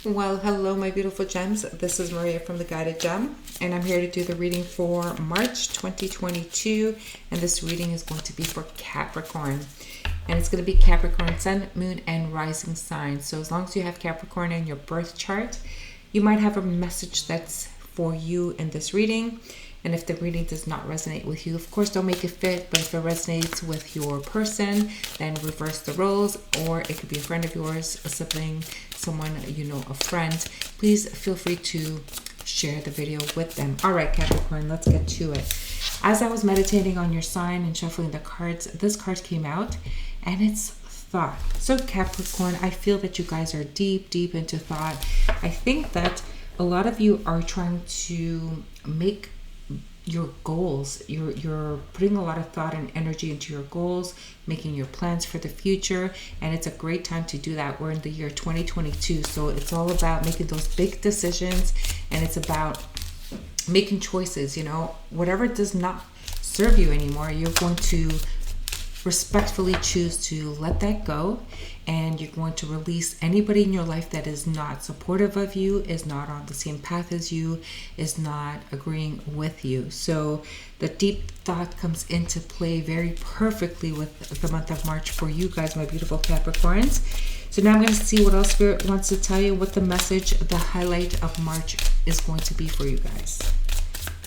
Well, hello, my beautiful gems. This is Maria from The Guided Gem, and I'm here to do the reading for March 2022. And this reading is going to be for Capricorn. And it's going to be Capricorn, Sun, Moon, and Rising sign. So as long as you have Capricorn in your birth chart, you might have a message that's for you in this reading. And if the reading does not resonate with you, of course, don't make it fit. But if it resonates with your person, then reverse the roles. Or it could be a friend of yours, a sibling, someone you know, a friend. Please feel free to share the video with them. All right, Capricorn, let's get to it. As I was meditating on your sign and shuffling the cards, this card came out, and it's thought. So Capricorn, I feel that you guys are deep into thought. I think that a lot of you are trying to make your goals, you're putting a lot of thought and energy into your goals, making your plans for the future, and it's a great time to do that. We're in the year 2022, so it's all about making those big decisions, and it's about making choices. You know, whatever does not serve you anymore, you're going to respectfully choose to let that go, and you're going to release anybody in your life that is not supportive of you, is not on the same path as you, is not agreeing with you. So the deep thought comes into play very perfectly with the month of March for you guys, my beautiful Capricorns. So now I'm going to see what else Spirit wants to tell you, what the message, the highlight of March is going to be for you guys.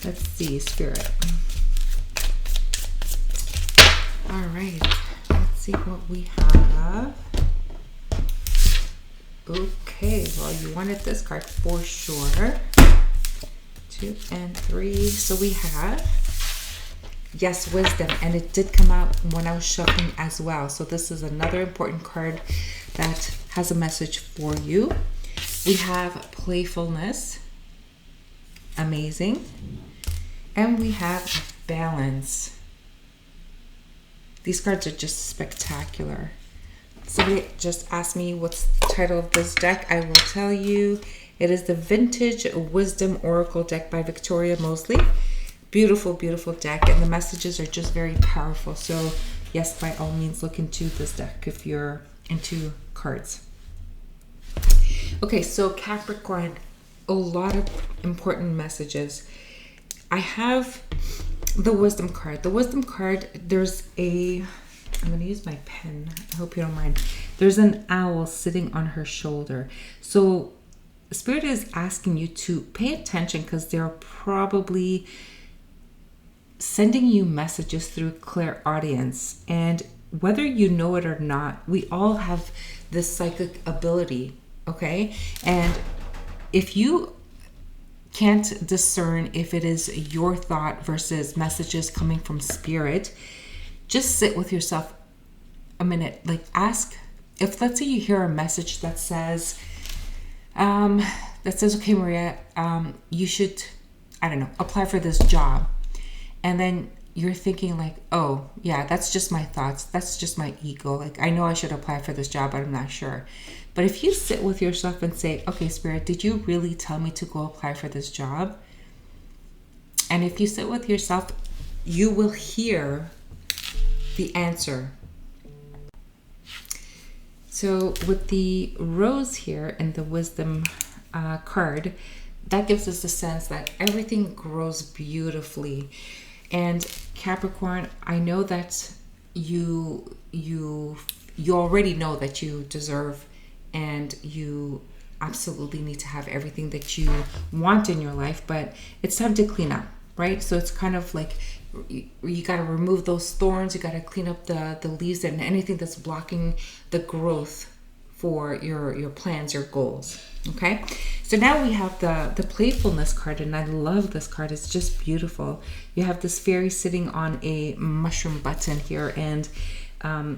Let's see, Spirit. All right, let's see what we have. Okay, well, you wanted this card for sure. 2 and 3. So we have, yes, wisdom, and it did come out when I was shuffling as well. So this is another important card that has a message for you. We have playfulness, amazing, and we have balance. These cards are just spectacular. Somebody just asked me what's the title of this deck. I will tell you. It is the Vintage Wisdom Oracle deck by Victoria Mosley. Beautiful, beautiful deck. And the messages are just very powerful. So yes, by all means, look into this deck if you're into cards. Okay, so Capricorn, a lot of important messages. I have the wisdom card. The wisdom card, there's I'm going to use my pen. I hope you don't mind. There's an owl sitting on her shoulder. So Spirit is asking you to pay attention, because they're probably sending you messages through clairaudience. And whether you know it or not, we all have this psychic ability, okay? And if you can't discern if it is your thought versus messages coming from Spirit, just sit with yourself a minute. Like, ask if, let's say you hear a message that says okay, Maria, you should, I don't know, apply for this job. And then you're thinking like, oh yeah, that's just my thoughts, that's just my ego, like I know I should apply for this job, but I'm not sure. But if you sit with yourself and say, okay, Spirit, did you really tell me to go apply for this job? And if you sit with yourself, you will hear the answer. So with the rose here and the wisdom card, that gives us a sense that everything grows beautifully. And Capricorn, I know that you already know that you deserve, and you absolutely need to have everything that you want in your life, but it's time to clean up, right? So it's kind of like you got to remove those thorns, you got to clean up the leaves and anything that's blocking the growth for your plans, your goals. Okay, so now we have the playfulness card, and I love this card. It's just beautiful. You have this fairy sitting on a mushroom button here, and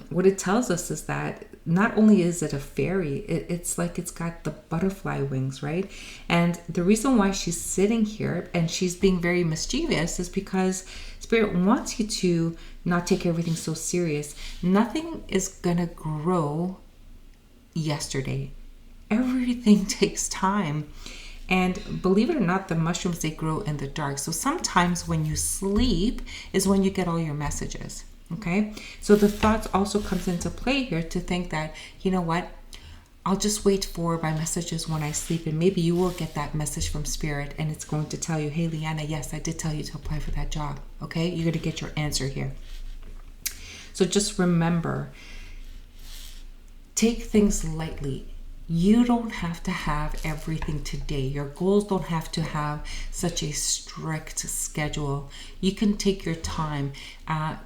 what it tells us is that not only is it a fairy, it's like it's got the butterfly wings, right? And the reason why she's sitting here and she's being very mischievous is because Spirit wants you to not take everything so serious. Nothing is gonna grow yesterday. Everything takes time. And believe it or not, the mushrooms, they grow in the dark. So sometimes when you sleep is when you get all your messages. Okay, so the thoughts also comes into play here to think that, you know what, I'll just wait for my messages when I sleep, and maybe you will get that message from Spirit, and it's going to tell you, hey, Leanna, yes, I did tell you to apply for that job. Okay, you're going to get your answer here. So just remember, take things lightly. You don't have to have everything today. Your goals don't have to have such a strict schedule. You can take your time.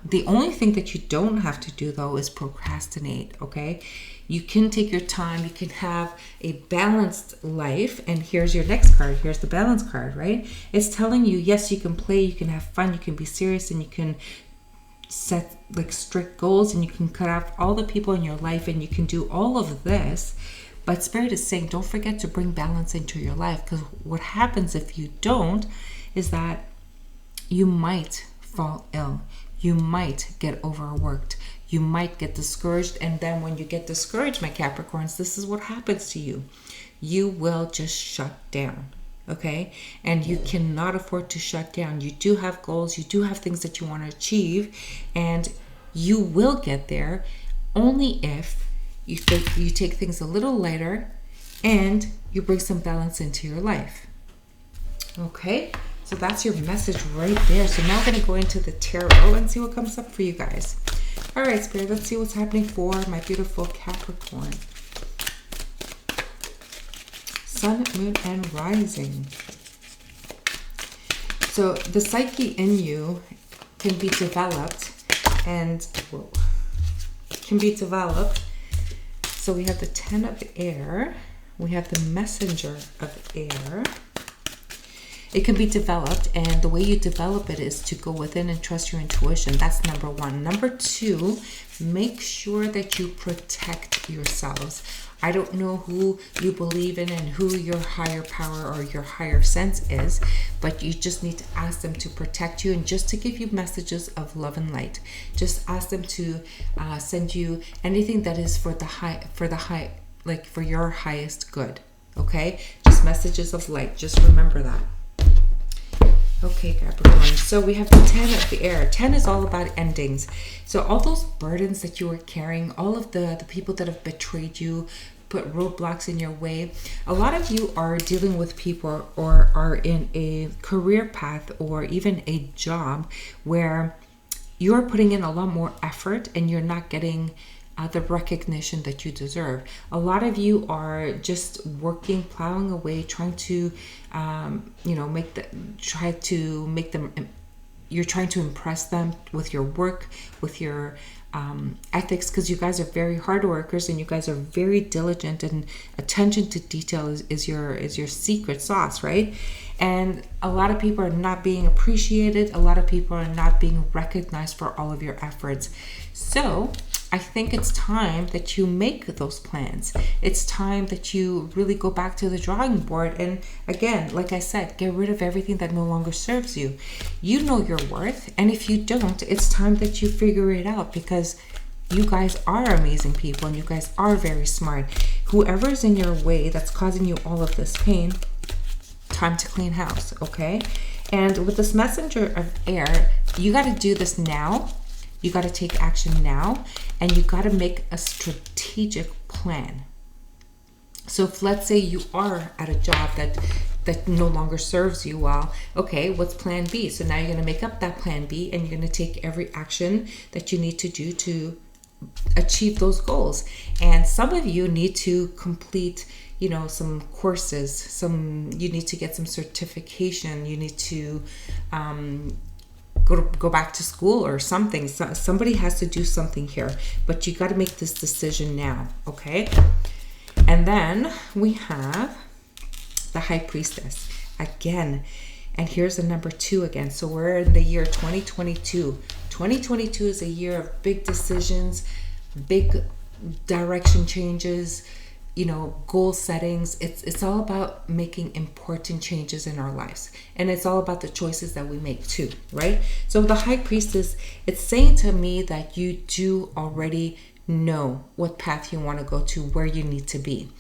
The only thing that you don't have to do, though, is procrastinate, okay? You can take your time. You can have a balanced life. And here's your next card. Here's the balance card, right? It's telling you, yes, you can play, you can have fun, you can be serious, and you can set like strict goals, and you can cut off all the people in your life, and you can do all of this. But Spirit is saying, don't forget to bring balance into your life, because what happens if you don't is that you might fall ill. You might get overworked. You might get discouraged. And then when you get discouraged, my Capricorns, this is what happens to you. You will just shut down. Okay? And you cannot afford to shut down. You do have goals. You do have things that you want to achieve. And you will get there only if you take things a little lighter and you bring some balance into your life. Okay? So that's your message right there. So now I'm going to go into the tarot and see what comes up for you guys. All right, Spirit, let's see what's happening for my beautiful Capricorn. Sun, Moon, and Rising. So the psyche in you can be developed and can be developed. So we have the 10 of air. We have the messenger of air. It can be developed, and the way you develop it is to go within and trust your intuition. That's number one. Number two, make sure that you protect yourselves. I don't know who you believe in and who your higher power or your higher sense is, but you just need to ask them to protect you and just to give you messages of love and light. Just ask them to send you anything that is for your highest good. Okay? Just messages of light. Just remember that. Okay, Capricorn. So we have the 10 of the air. 10 is all about endings. So all those burdens that you were carrying, all of the people that have betrayed you, put roadblocks in your way. A lot of you are dealing with people or are in a career path or even a job where you're putting in a lot more effort and you're not getting the recognition that you deserve. A lot of you are just working, plowing away, trying to, you're trying to impress them with your work, with your ethics, because you guys are very hard workers and you guys are very diligent, and attention to detail is your secret sauce, right? And a lot of people are not being appreciated. A lot of people are not being recognized for all of your efforts. So I think it's time that you make those plans. It's time that you really go back to the drawing board. And again, like I said, get rid of everything that no longer serves you. You know your worth. And if you don't, it's time that you figure it out, because you guys are amazing people and you guys are very smart. Whoever's in your way that's causing you all of this pain, time to clean house, okay? And with this messenger of air, you got to do this now. You got to take action now, and you got to make a strategic plan. So if, let's say, you are at a job that no longer serves you well, okay, what's plan B? So now you're going to make up that plan B, and you're going to take every action that you need to do to achieve those goals. And some of you need to complete, some courses, you need to get some certification, you need to go back to school or something. So somebody has to do something here, but you got to make this decision now, okay? And then we have the High Priestess again, and here's the number 2 again. So we're in the year 2022. 2022 is a year of big decisions, big direction changes, goal settings. It's all about making important changes in our lives, and it's all about the choices that we make too, right? So the High Priestess, it's saying to me that you do already know what path you want to go to, where you need to be.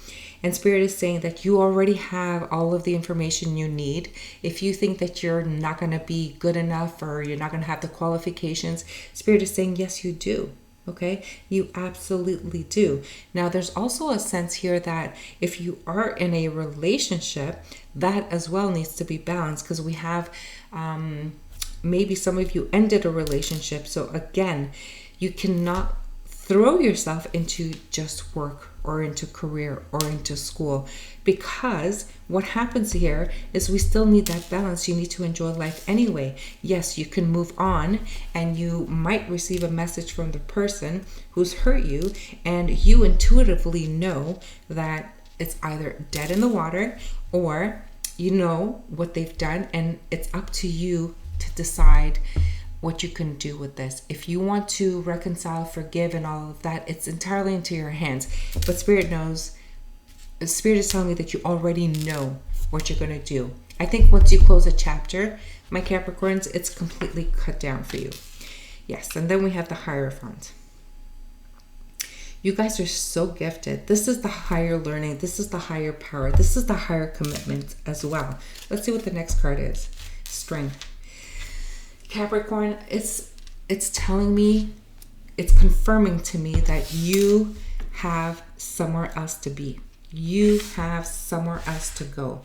And Spirit is saying that you already have all of the information you need. If you think that you're not going to be good enough or you're not going to have the qualifications, Spirit is saying, yes, you do. Okay, you absolutely do. Now, there's also a sense here that if you are in a relationship, that as well needs to be balanced, because we have maybe some of you ended a relationship. So again, you cannot throw yourself into just work or into career or into school, because what happens here is we still need that balance. You need to enjoy life anyway. Yes, you can move on, and you might receive a message from the person who's hurt you, and you intuitively know that it's either dead in the water, or you know what they've done, and it's up to you to decide what you can do with this. If you want to reconcile, forgive, and all of that, it's entirely into your hands. But Spirit knows, Spirit is telling me that you already know what you're going to do. I think once you close a chapter, my Capricorns, it's completely cut down for you. Yes, and then we have the Hierophant. You guys are so gifted. This is the higher learning. This is the higher power. This is the higher commitment as well. Let's see what the next card is. Strength. Capricorn, it's telling me, it's confirming to me that you have somewhere else to be. You have somewhere else to go.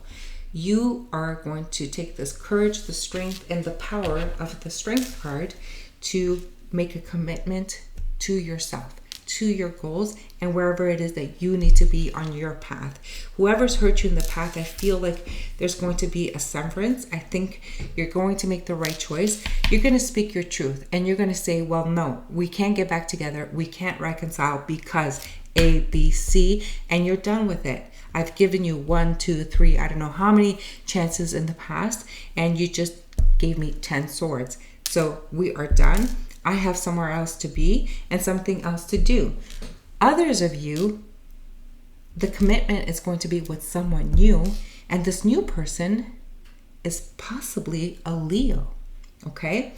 You are going to take this courage, the strength, and the power of the Strength card to make a commitment to yourself, to your goals, and wherever it is that you need to be on your path. Whoever's hurt you in the past, I feel like there's going to be a severance. I think you're going to make the right choice. You're going to speak your truth, and you're going to say, well, no, we can't get back together. We can't reconcile because A, B, C, and you're done with it. I've given you 1, 2, 3, I don't know how many chances in the past, and you just gave me 10 swords. So we are done. I have somewhere else to be and something else to do. Others of you, the commitment is going to be with someone new, and this new person is possibly a Leo, okay?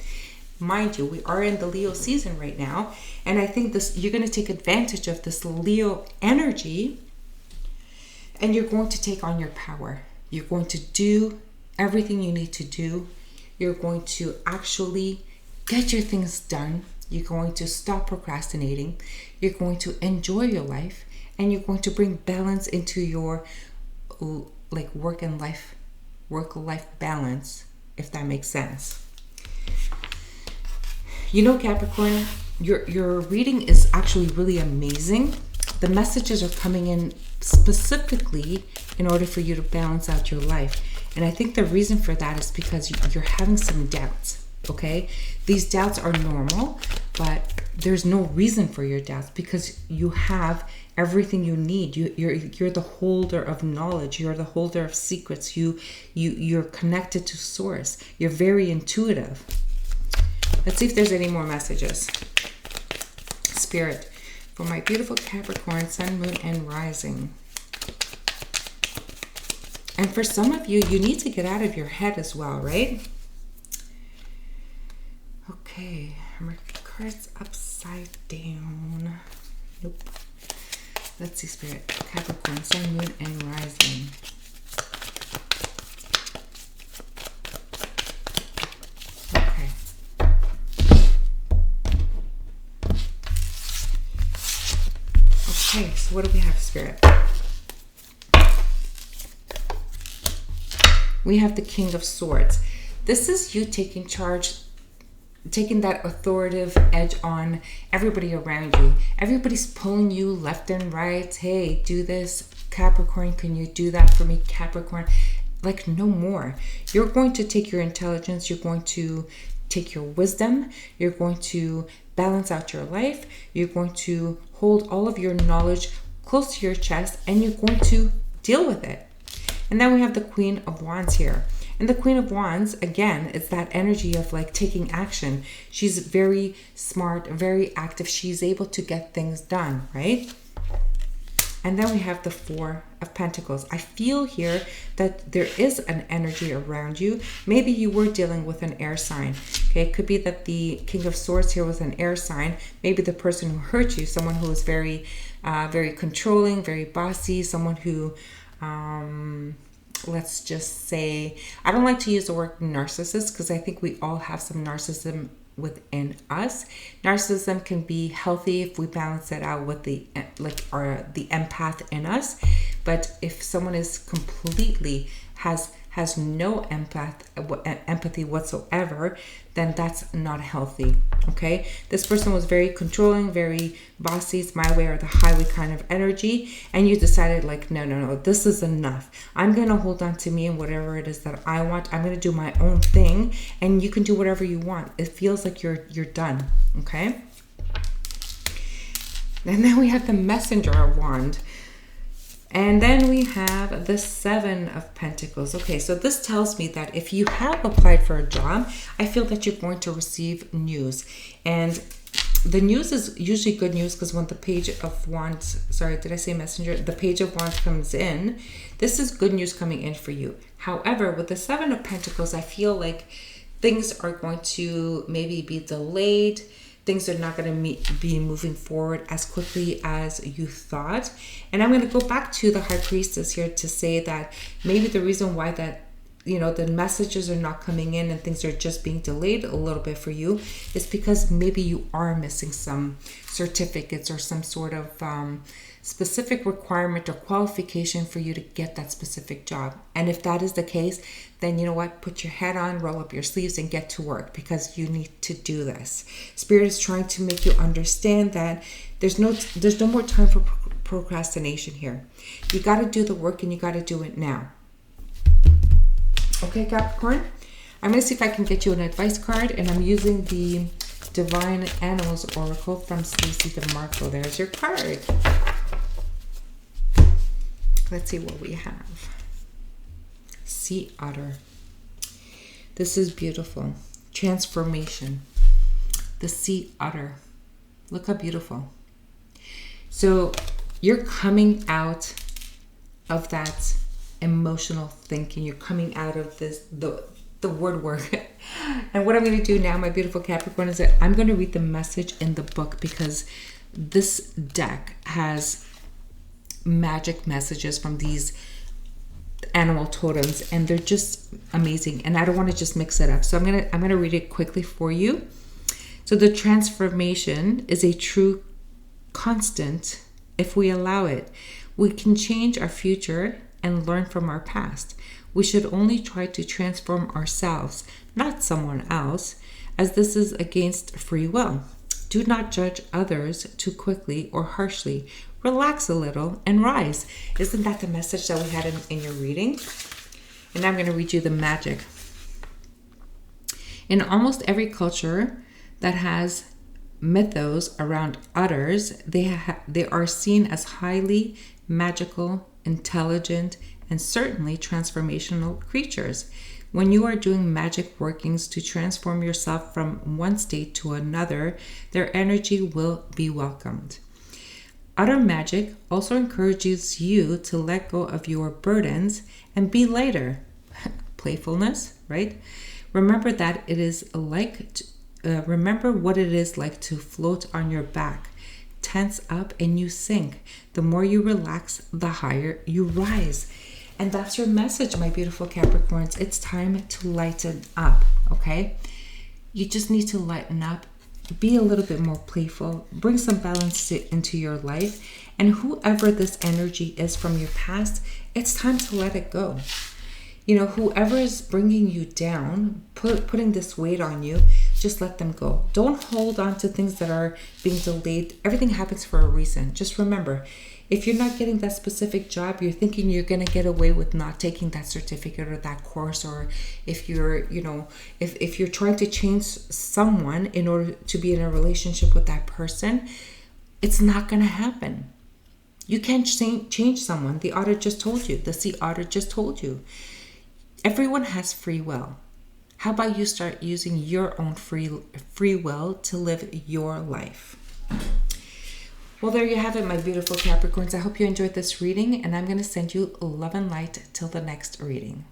Mind you, we are in the Leo season right now, and I think this, you're going to take advantage of this Leo energy, and you're going to take on your power. You're going to do everything you need to do. You're going to actually get your things done. You're going to stop procrastinating. You're going to enjoy your life, and you're going to bring balance into your like work-life balance, if that makes sense. You know, Capricorn, your reading is actually really amazing. The messages are coming in specifically in order for you to balance out your life. And I think the reason for that is because you're having some doubts, okay? These doubts are normal, but there's no reason for your doubts because you have everything you need. You're the holder of knowledge. You're the holder of secrets. You're connected to source. You're very intuitive. Let's see if there's any more messages. Spirit, for my beautiful Capricorn, Sun, Moon, and Rising. And for some of you, you need to get out of your head as well, right? Okay, my card's upside down. Nope. Let's see, Spirit. Capricorn, Sun, Moon, and Rising. Okay. Okay, so what do we have, Spirit? We have the King of Swords. This is you taking charge, taking that authoritative edge on everybody around you. Everybody's pulling you left and right. Hey, do this. Capricorn, can you do that for me? Capricorn, like no more. You're going to take your intelligence. You're going to take your wisdom. You're going to balance out your life. You're going to hold all of your knowledge close to your chest, and you're going to deal with it. And then we have the Queen of Wands here. And the Queen of Wands, again, it's that energy of like taking action. She's very smart, very active. She's able to get things done, right? And then we have the Four of Pentacles. I feel here that there is an energy around you. Maybe you were dealing with an air sign. Okay, it could be that the King of Swords here was an air sign. Maybe the person who hurt you, someone who was very, very controlling, very bossy, someone who... let's just say, I don't like to use the word narcissist because I think we all have some narcissism within us. Narcissism can be healthy if we balance it out with the empath in us. But if someone is completely has no empathy whatsoever, then that's not healthy. Okay, this person was very controlling, very bossy, it's my way or the highway kind of energy, and you decided like, no, this is enough. I'm gonna hold on to me and whatever it is that I want. I'm gonna do my own thing, and you can do whatever you want. It feels like you're done. Okay, and then we have the Messenger of Wand. And then we have the Seven of Pentacles. Okay, so this tells me that if you have applied for a job, I feel that you're going to receive news. And the news is usually good news, because when the Page of Wands, sorry, did I say Messenger? The Page of Wands comes in, this is good news coming in for you. However, with the Seven of Pentacles, I feel like things are going to maybe be delayed. Things are not going to be moving forward as quickly as you thought. And I'm going to go back to the High Priestess here to say that maybe the reason why that, the messages are not coming in and things are just being delayed a little bit for you is because maybe you are missing some certificates or some sort of specific requirement or qualification for you to get that specific job. And if that is the case, then you know what? Put your head on, roll up your sleeves, and get to work, because you need to do this. Spirit is trying to make you understand that there's no more time for procrastination here. You got to do the work, and you got to do it now. Okay, Capricorn? I'm going to see if I can get you an advice card, and I'm using the Divine Animals Oracle from Stacey DeMarco. There's your card. Let's see what we have. Sea Otter. This is beautiful. Transformation. The Sea Otter. Look how beautiful. So you're coming out of that emotional thinking. You're coming out of the word work. And what I'm going to do now, my beautiful Capricorn, is that I'm going to read the message in the book, because this deck has magic messages from these animal totems, and they're just amazing, and I don't want to just mix it up, so I'm gonna read it quickly for you. So the transformation is a true constant if we allow it. We can change our future and learn from our past. We should only try to transform ourselves, not someone else, as this is against free will. Do not judge others too quickly or harshly. Relax a little and rise. Isn't that the message that we had in your reading? And now I'm going to read you the magic. In almost every culture that has mythos around otters, they are seen as highly magical, intelligent, and certainly transformational creatures. When you are doing magic workings to transform yourself from one state to another, their energy will be welcomed. Otter magic also encourages you to let go of your burdens and be lighter. Playfulness, right? Remember that it is remember what it is like to float on your back. Tense up and you sink. The more you relax, the higher you rise. And that's your message, my beautiful Capricorns. It's time to lighten up, okay? You just need to lighten up. Be a little bit more playful. Bring some balance into your life. And whoever this energy is from your past, it's time to let it go. Whoever is bringing you down, putting this weight on you, just let them go. Don't hold on to things that are being delayed. Everything happens for a reason. Just remember, if you're not getting that specific job, you're thinking you're going to get away with not taking that certificate or that course, or if you're, if you're trying to change someone in order to be in a relationship with that person, it's not going to happen. You can't change someone. The otter just told you. The sea otter just told you. Everyone has free will. How about you start using your own free will to live your life? Well, there you have it, my beautiful Capricorns. I hope you enjoyed this reading, and I'm going to send you love and light till the next reading.